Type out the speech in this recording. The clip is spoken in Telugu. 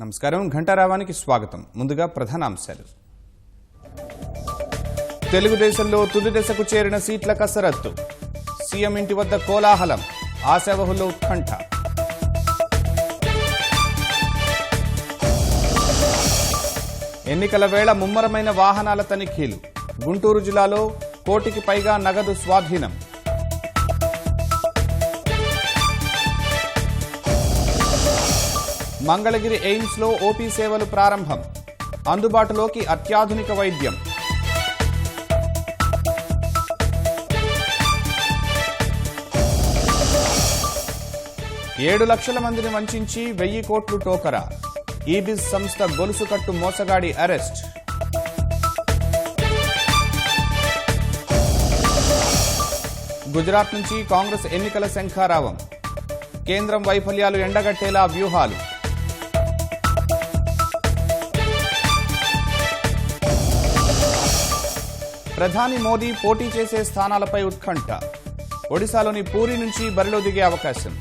నమస్కారం ఘంటారావానికి స్వాగతం. ముందుగా ప్రధానాంశాలు. తెలుగుదేశంలో తుది దశకు చేరిన సీట్ల కసరత్తు. సీఎం ఇంటి వద్ద కోలాహలం, ఆశావహుల్లో ఉత్కంఠ. ఎన్నికల వేళ ముమ్మరమైన వాహనాల తనిఖీలు. గుంటూరు జిల్లాలో 1 కోటికి పైగా నగదు స్వాధీనం. మంగళగిరి ఎయిమ్స్లో ఓపీ సేవలు ప్రారంభం. అందుబాటులోకి అత్యాధునిక వైద్యం. ఏడు లక్షల మందిని వంచించి 1000 కోట్లు టోకరా. ఈబిస్ సంస్థ గొలుసు కట్టు మోసగాడి అరెస్ట్. గుజరాత్ నుంచి కాంగ్రెస్ ఎన్నికల శంఖారావం. కేంద్రం వైఫల్యాలు ఎండగట్టేలా వ్యూహాలు. ప్రధాని మోదీ పోటీ చేసే స్థానాలపై ఉత్కంఠ. ఒడిశాలోని పూరి నుంచి బరిలో దిగే అవకాశం.